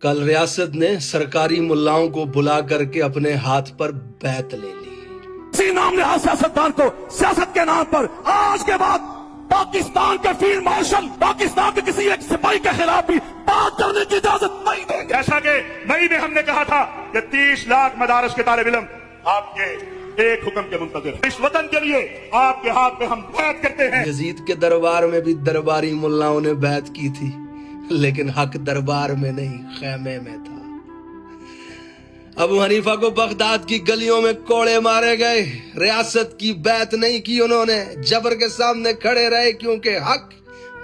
کل ریاست نے سرکاری ملاؤں کو بلا کر کے اپنے ہاتھ پر بیعت لے لی۔ اسی نام نہاد سیاستدان کو سیاست کے نام پر آج کے بعد پاکستان کے فیلڈ مارشل پاکستان کے کسی ایک سپاہی کے خلاف بھی بات کرنے کی اجازت نہیں دیں گے۔ جیسا کہ مئی میں ہم نے کہا تھا کہ 30 لاکھ مدارس کے طالب علم آپ کے ایک حکم کے منتظر، اس وطن کے لیے آپ کے ہاتھ میں ہم بیعت کرتے ہیں۔ یزید کے دربار میں بھی درباری ملاؤں نے بیعت کی تھی، لیکن حق دربار میں نہیں، خیمے میں تھا۔ ابو حنیفہ کو بغداد کی گلیوں میں کوڑے مارے گئے، ریاست کی بیعت نہیں کی انہوں نے، جبر کے سامنے کھڑے رہے کیونکہ حق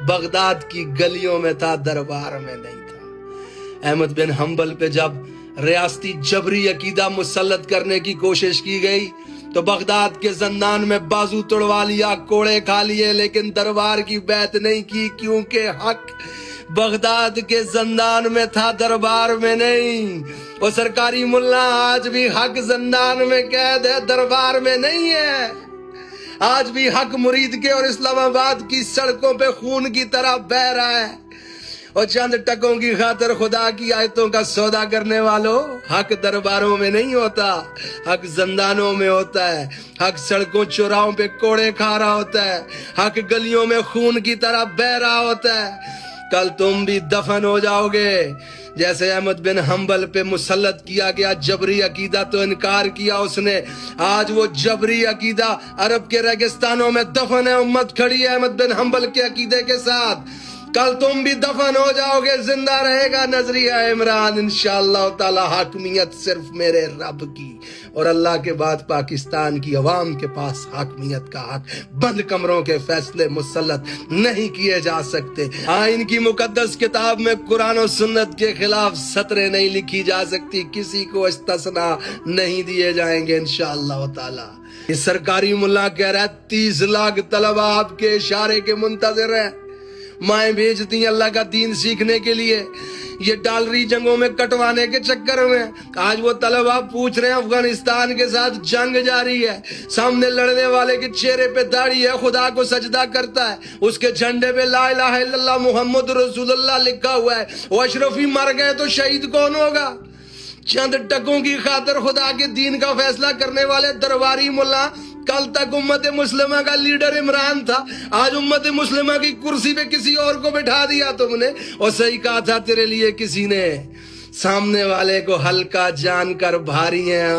بغداد کی گلیوں میں تھا، دربار میں نہیں تھا۔ احمد بن حنبل پہ جب ریاستی جبری عقیدہ مسلط کرنے کی کوشش کی گئی تو بغداد کے زندان میں بازو توڑوا لیا، کوڑے کھا لیے، لیکن دربار کی بیعت نہیں کی کیونکہ حق بغداد کے زندان میں تھا، دربار میں نہیں۔ وہ سرکاری ملا آج بھی حق زندان میں قید ہے، دربار میں نہیں ہے۔ آج بھی حق مرید کے اور اسلام آباد کی سڑکوں پہ خون کی طرح بہ رہا ہے۔ اور چند ٹکوں کی خاطر خدا کی آیتوں کا سودا کرنے والوں، حق درباروں میں نہیں ہوتا، حق زندانوں میں ہوتا ہے۔ حق سڑکوں چوراہوں پہ کوڑے کھا رہا ہوتا ہے، حق گلیوں میں خون کی طرح بہ رہا ہوتا ہے۔ کل تم بھی دفن ہو جاؤ گے، جیسے احمد بن حنبل پہ مسلط کیا گیا جبری عقیدہ تو انکار کیا اس نے، آج وہ جبری عقیدہ عرب کے ریگستانوں میں دفن ہے، امت کھڑی ہے احمد بن حنبل کے عقیدے کے ساتھ۔ کل تم بھی دفن ہو جاؤ گے، زندہ رہے گا نظریہ عمران، انشاءاللہ تعالی حاکمیت صرف میرے رب کی، اور اللہ کے بعد پاکستان کی عوام کے پاس حاکمیت کا حق، بند کمروں کے فیصلے مسلط نہیں کیے جا سکتے۔ آئین کی مقدس کتاب میں قرآن و سنت کے خلاف سطریں نہیں لکھی جا سکتی، کسی کو استثناء نہیں دیے جائیں گے انشاءاللہ تعالی۔ یہ سرکاری ملا کہہ رہا ہے 30 لاکھ طلبہ آپ کے اشارے کے منتظر ہیں، مائیں بھیجتی ہیں اللہ کا دین سیکھنے کے لیے، یہ ڈالری جنگوں میں کٹوانے کے چکر میں۔ آج وہ طلبہ پوچھ رہے ہیں افغانستان کے ساتھ جنگ جاری ہے، سامنے لڑنے والے کے چہرے پہ داڑھی ہے، خدا کو سجدہ کرتا ہے، اس کے جھنڈے پہ لا الہ الا اللہ محمد رسول اللہ لکھا ہوا ہے، وہ اشرفی مر گئے تو شہید کون ہوگا؟ چند ٹکوں کی خاطر خدا کے دین کا فیصلہ کرنے والے درباری ملا، کل تک امت مسلمہ کا لیڈر عمران تھا، آج امت مسلمہ کی کرسی پہ کسی اور کو بٹھا دیا تم نے، اور صحیح کہا تھا تیرے لیے کسی نے، سامنے والے کو ہلکا جان کر بھاری ہیں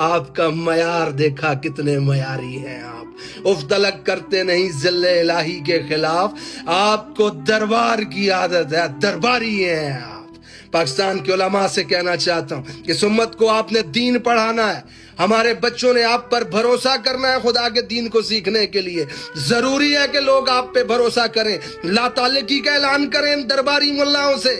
آپ کا معیار دیکھا کتنے معیاری ہیں آپ، اف تلک کرتے نہیں ذل الہی کے خلاف، آپ کو دربار کی عادت ہے، درباری ہیں آپ۔ پاکستان کے علماء سے کہنا چاہتا ہوں کہ اس امت کو آپ نے دین پڑھانا ہے، ہمارے بچوں نے آپ پر بھروسہ کرنا ہے خدا کے دین کو سیکھنے کے لیے، ضروری ہے کہ لوگ آپ پہ بھروسہ کریں، لا تعلقی کا اعلان کریں ان درباری ملاؤں سے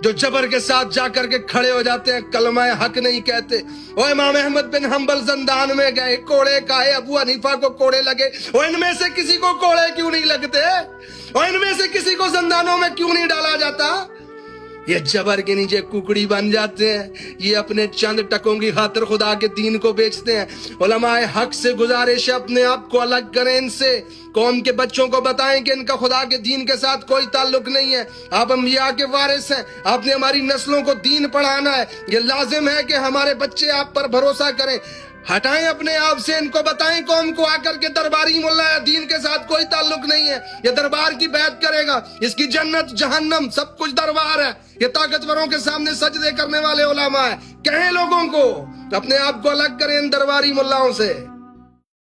جو جبر کے ساتھ جا کر کے کھڑے ہو جاتے ہیں، کلمہ حق نہیں کہتے۔ وہ امام احمد بن حنبل زندان میں گئے، کوڑے کھائے، ابو حنیفہ کو کوڑے لگے، وہ ان میں سے کسی کو کوڑے کیوں نہیں لگتے؟ اور ان میں سے کسی کو زندانوں میں کیوں نہیں ڈالا جاتا؟ یہ جبر کے نیچے ککڑی بن جاتے ہیں، یہ اپنے چند ٹکوں کی خاطر خدا کے دین کو بیچتے ہیں۔ علماء حق سے گزارش ہے اپنے آپ کو الگ کریں ان سے، قوم کے بچوں کو بتائیں کہ ان کا خدا کے دین کے ساتھ کوئی تعلق نہیں ہے، آپ انبیاء کے وارث ہیں، آپ نے ہماری نسلوں کو دین پڑھانا ہے، یہ لازم ہے کہ ہمارے بچے آپ پر بھروسہ کریں۔ ہٹائیں اپنے آپ سے، ان کو بتائیں قوم کو آ کر کے درباری ملا ہے، دین کے ساتھ کوئی تعلق نہیں ہے، یہ دربار کی بیعت کرے گا، اس کی جنت جہنم سب کچھ دربار ہے، یہ طاقتوروں کے سامنے سجدے کرنے والے علماء ہیں۔ کہیں لوگوں کو اپنے آپ کو الگ کریں ان درباری ملاؤں سے۔